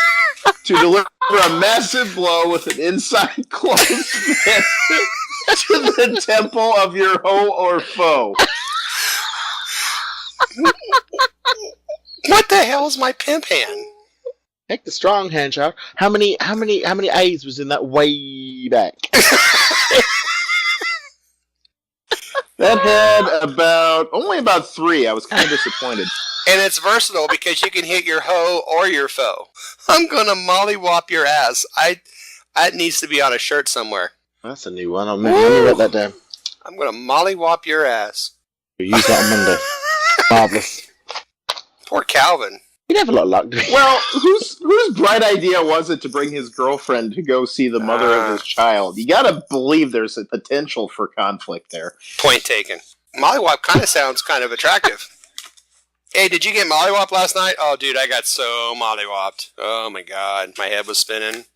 to deliver a massive blow with an inside closed fist to the temple of your hoe or foe. What the hell is my pimp hand? Heck, the strong hand, child. How many A's was in that way back? That had only about 3. I was kind of disappointed. And it's versatile because you can hit your hoe or your foe. I'm gonna mollywop your ass. That needs to be on a shirt somewhere. That's a new one. Let me write that down. I'm gonna mollywop your ass. We'll use that on Monday. Marvelous. Poor Calvin. He'd have a lot of luck. Well, whose bright idea was it to bring his girlfriend to go see the mother of his child? You gotta believe there's a potential for conflict there. Point taken. Mollywop kind of sounds kind of attractive. Hey, did you get mollywop last night? Oh, dude, I got so mollywopped. Oh my god, my head was spinning.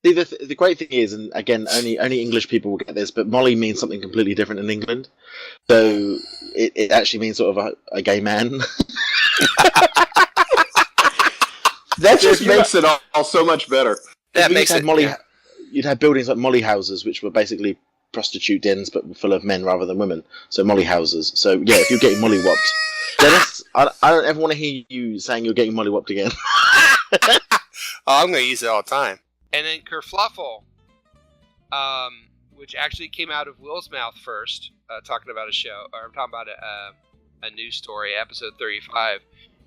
See, the great thing is, and again, only English people will get this, but molly means something completely different in England. So it actually means sort of a gay man. That just makes it all so much better. That makes it. You'd have buildings like molly houses, which were basically prostitute dens, but full of men rather than women. So molly houses. So yeah, if you're getting mollywopped, Dennis, I don't ever want to hear you saying you're getting mollywopped again. Oh, I'm going to use it all the time. And then kerfluffle, which actually came out of Will's mouth first, talking about a show, or I'm talking about a news story, episode 35.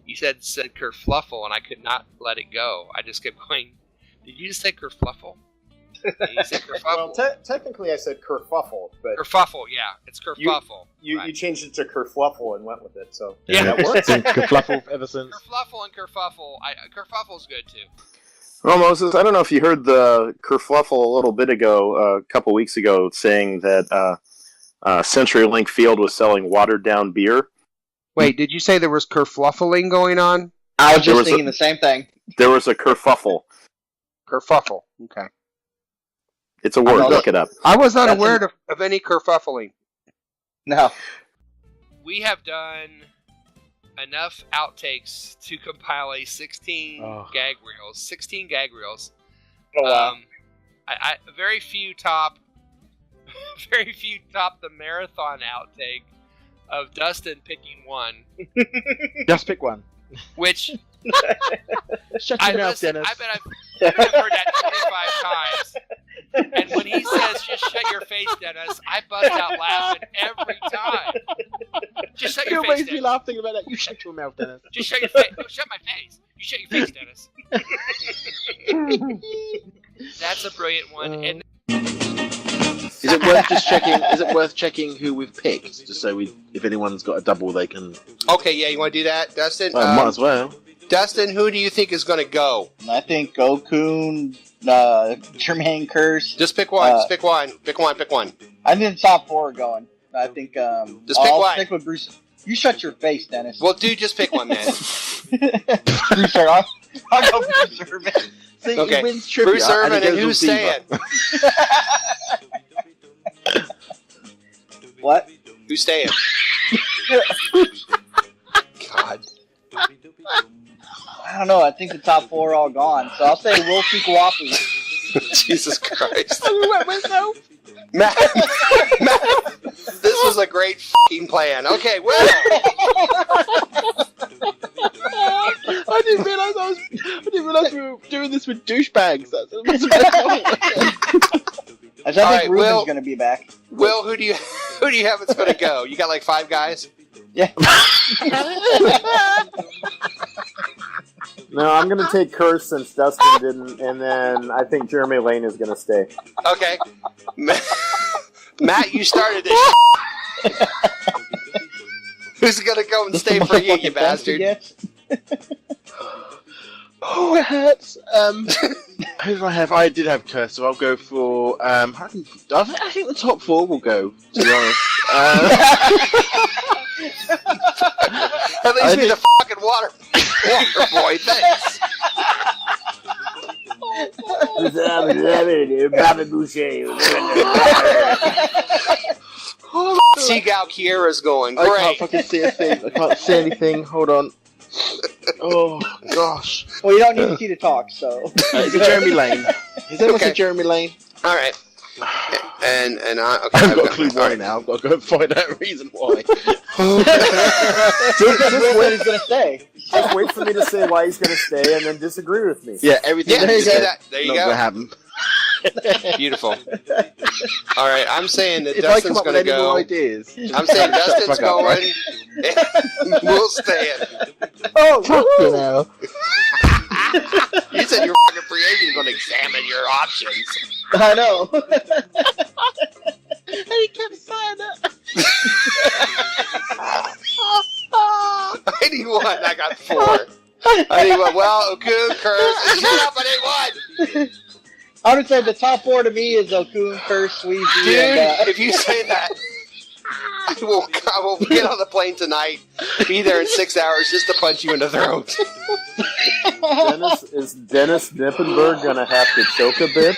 You said kerfluffle, and I could not let it go. I just kept going, did you just say kerfluffle? You said kerfuffle? Well, technically I said kerfuffle, but... Kerfuffle, yeah. It's kerfuffle. You changed it to kerfluffle and went with it, so... Yeah, that works. Kerfluffle ever since. Kerfluffle and kerfuffle. Kerfuffle's good, too. Well, Moses, I don't know if you heard the kerfluffle a little bit ago, a couple weeks ago, saying that CenturyLink Field was selling watered-down beer. Wait, did you say there was kerfluffling going on? I was just thinking the same thing. There was a kerfuffle. Kerfuffle, okay. It's a word, look it up. I was not aware of any kerfuffling. No. We have done enough outtakes to compile a 16 gag reels. 16 gag reels. Oh, wow. very few top the marathon outtake of Dustin picking one. Just pick one. Which Shut your mouth, Dennis. I bet I've heard that 25 times. And when he says, "Just shut your face, Dennis," I bust out laughing every time. Just shut your face, Dennis. Dennis. You laughing about that? You shut your mouth, Dennis. Just shut your face. No, shut my face. You shut your face, Dennis. That's a brilliant one. And is it worth just checking? Is it worth checking who we've picked, just so if anyone's got a double, they can. Okay, yeah, you want to do that, Dustin? Might as well. Dustin, who do you think is going to go? I think Goku, Jermaine Curse. Just pick one. Just pick one. Pick one. Pick one. I think the top 4 are going. I think. Just pick I'll one. stick with Bruce. You shut your face, Dennis. Well, dude, just pick one, man. Bruce Irvin. I'll go Bruce Irvin. See, Okay. he wins trivia, Bruce Irvin, and who's staying? What? Who's staying? God. I don't know. I think the top 4 are all gone. So I'll say Wilkie Kwapu. Jesus Christ. I went myself. Matt, this was a great fucking plan. Okay, well. I didn't realize we were doing this with douchebags. I think Ruben's going to be back. Will, who do you have that's going to go? You got like 5 guys? Yeah. No, I'm going to take Curse since Dustin didn't, and then I think Jeremy Lane is going to stay. Okay. Matt, you started this. Who's going to go and stay for you, you bastard? Oh, it hurts. Who do I have? I did have Curse, so I'll go for. I think the top 4 will go. To be honest. At least be the fucking water boy. Thanks. Seagal Kiera's going. Great. I can't fucking see a thing. I can't see anything. Hold on. Oh gosh. Well, you don't need to see the talk, so. Is it Jeremy Lane? Is that Okay. Jeremy Lane? All right. And I. Okay, I've got a clue why right. now. I've got to go and find out a reason why. Just where he's going to stay. Just wait for me to say why he's going to stay, and then disagree with me. Yeah, everything. Yeah, you see that? There you not go. gonna happen. Beautiful. All right, I'm saying that If Dustin's I come up going with to any more go. ideas, I'm saying shut the Dustin's fuck up, going. right? And we'll stay in. Oh, Fucking hell. You said you're fucking free agent going to examine your options. I know. And he kept saying it. I need one. I got 4. I need one. Well, Okun, Curse. Shut up, I need one. I would say the top 4 to me is Okun, Curse, Sweezy, Dude, and. if you say that, I will get on the plane tonight, be there in 6 hours just to punch you in the throat. Is Dennis Nippenberg going to have to choke a bitch?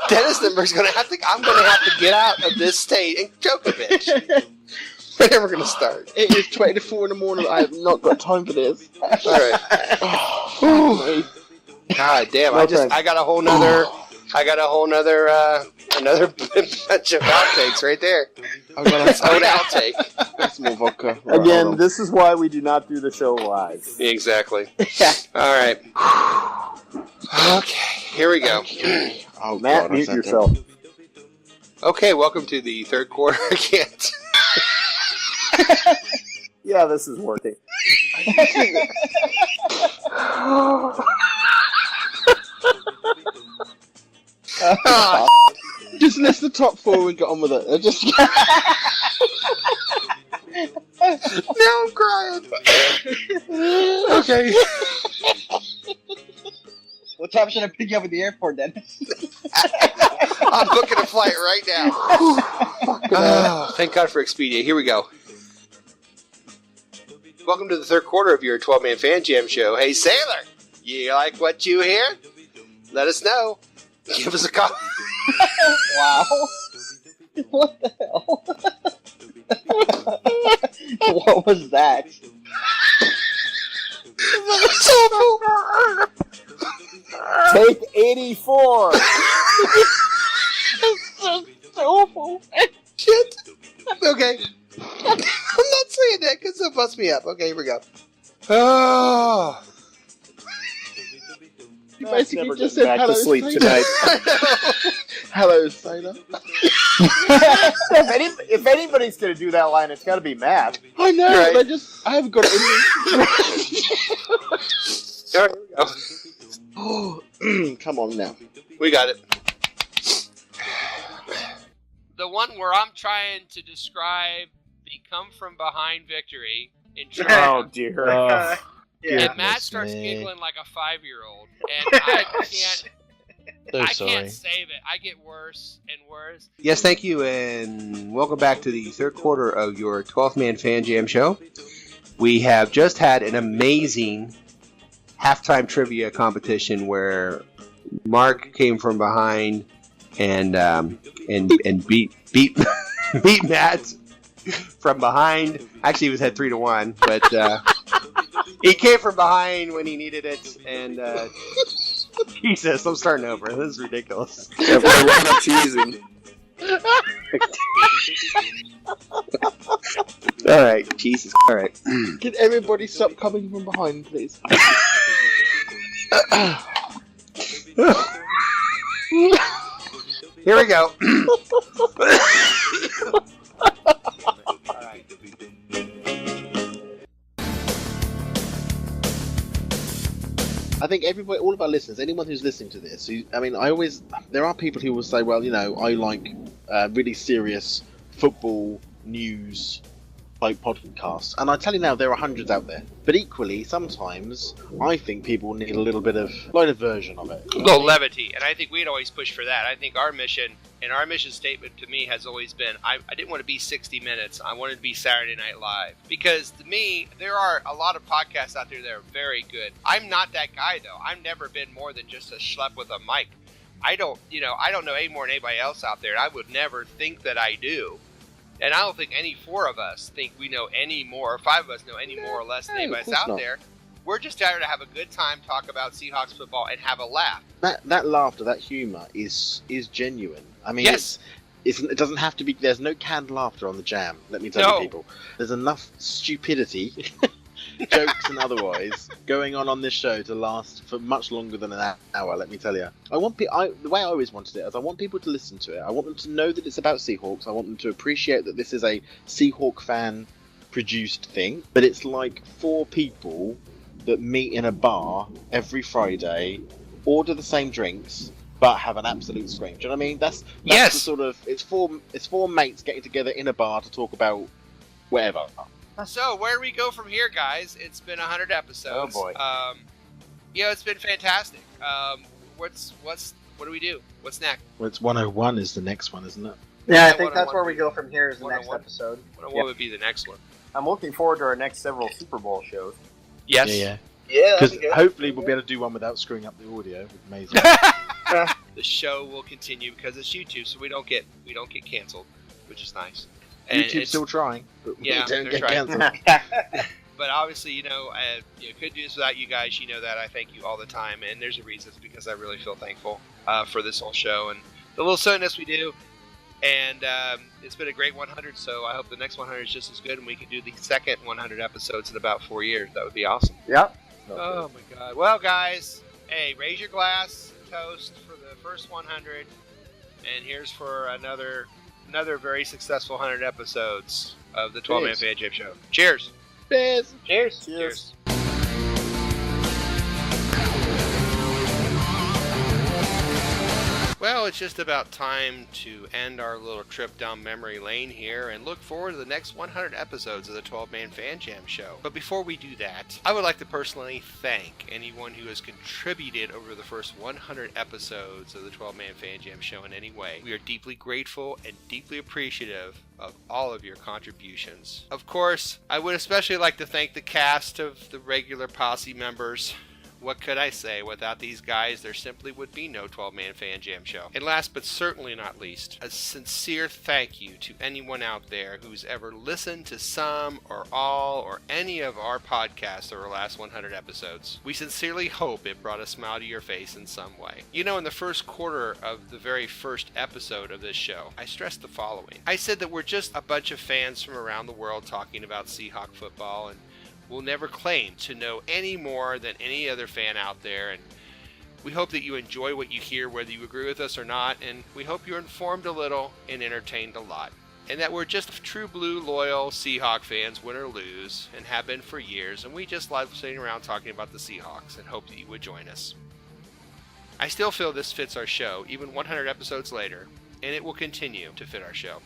Dennis Nippenberg's going to have to. I'm going to have to get out of this state and choke a bitch. We're never going to start. It is 20 to 4 in the morning. I have not got time for this. All right. God damn! I got a whole nother. Another bunch of outtakes right there. I've got Its own outtake. That's more vodka. Right, Again, this is why we do not do the show live. Exactly. All right. Okay, here we go. Oh, Matt, God, mute yourself. Okay, welcome to the third quarter. I can't. Yeah, this is working. Just list the top 4 and get on with it. Now I'm crying. Okay. What time should I pick you up at the airport, Dennis? I'm booking a flight right now. Thank God for Expedia. Here we go. Welcome to the third quarter of your 12-man fan jam show. Hey, Sailor, you like what you hear? Let us know. Give us a call. Wow. What the hell? What was that? Take 84. so awful. Shit. Okay. I'm not saying that because it'll bust me up. Okay, here we go. Oh. You That's basically never just getting said back to hello, sleep sailor. tonight. Hello, sailor. if anybody's gonna do that line, it's got to be Matt. I know, Right. but I haven't got it in me. All right, here we go. Come on now. We got it. The one where I'm trying to describe the come from behind victory in Oh trivia. dear. And Matt starts giggling like a 5-year-old, and I can't save it. I get worse and worse. Yes, thank you, and welcome back to the third quarter of your 12th Man Fan Jam show. We have just had an amazing halftime trivia competition where Mark came from behind and beat beat Matt from behind. Actually, it was at 3-1, but he came from behind when he needed it, and Jesus, I'm starting over. This is ridiculous. Yeah, boy, I'm teasing. All right, Jesus. All right. Can everybody stop coming from behind, please? Here we go. I think everybody, all of our listeners, anyone who's listening to this, there are people who will say, well, I like really serious football news type podcasts, and I tell you now, there are hundreds out there. But equally, sometimes I think people need a little bit of light version of it. A little levity, and I think we'd always push for that. I think our mission statement to me has always been, I didn't want to be 60 Minutes. I wanted to be Saturday Night Live. Because to me, there are a lot of podcasts out there that are very good. I'm not that guy, though. I've never been more than just a schlep with a mic. I don't know any more than anybody else out there, and I would never think that I do. And I don't think any four of us think we know any more, or five of us know any more or less than anybody that's out there. We're just out here to have a good time, talk about Seahawks football, and have a laugh. That laughter, that humour is genuine. I mean, yes. It doesn't have to be. There's no canned laughter on the jam. Let me tell you, people. There's enough stupidity, jokes and otherwise, going on this show to last for much longer than an hour. Let me tell you. The way I always wanted it is I want people to listen to it. I want them to know that it's about Seahawks. I want them to appreciate that this is a Seahawk fan produced thing. But it's like four people that meet in a bar every Friday, order the same drinks, but have an absolute scream. Do you know what I mean? That's yes. The sort of it's four mates getting together in a bar to talk about whatever. So where do we go from here, guys? It's been 100 episodes. Oh boy. It's been fantastic. What do we do? What's next? Well, it's 101 is the next one, isn't it? Yeah, I think that's where we go from here is the next 101. episode. What would be the next one? I'm looking forward to our next several Super Bowl shows. Yes. Yeah. Yeah, Because hopefully we'll be able to do one without screwing up the audio. Amazing. The show will continue because it's YouTube, so we don't get canceled, which is nice. And YouTube's still trying, but we don't they're get trying. cancelled. But obviously, couldn't do this without you guys. You know that. I thank you all the time, and there's a reason. It's because I really feel thankful for this whole show and the little silliness we do. And it's been a great 100, so I hope the next 100 is just as good, and we can do the second 100 episodes in about 4 years. That would be awesome. Yep. Oh my God. Well, guys, hey, raise your glass, toast for the first 100, and here's for another very successful 100 episodes of the 12-Man Fan Jam Show. Cheers. Cheers. Cheers. Cheers. Well, it's just about time to end our little trip down memory lane here and look forward to the next 100 episodes of the 12-Man Fan Jam Show. But before we do that, I would like to personally thank anyone who has contributed over the first 100 episodes of the 12-Man Fan Jam Show in any way. We are deeply grateful and deeply appreciative of all of your contributions. Of course, I would especially like to thank the cast of the regular posse members. what could I say? Without these guys, there simply would be no 12-Man Fan Jam show. And last but certainly not least, a sincere thank you to anyone out there who's ever listened to some or all or any of our podcasts over the last 100 episodes. We sincerely hope it brought a smile to your face in some way. You know, in the first quarter of the very first episode of this show, I stressed the following. I said that we're just a bunch of fans from around the world talking about Seahawk football, and we'll never claim to know any more than any other fan out there, and we hope that you enjoy what you hear whether you agree with us or not, and we hope you're informed a little and entertained a lot, and that we're just true blue loyal Seahawk fans, win or lose, and have been for years, and we just love sitting around talking about the Seahawks and hope that you would join us. I still feel this fits our show even 100 episodes later, and it will continue to fit our show.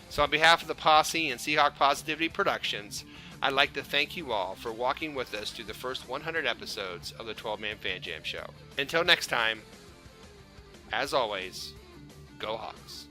So on behalf of the Posse and Seahawk Positivity Productions, I'd like to thank you all for walking with us through the first 100 episodes of the 12-Man Fan Jam show. Until next time, as always, go Hawks.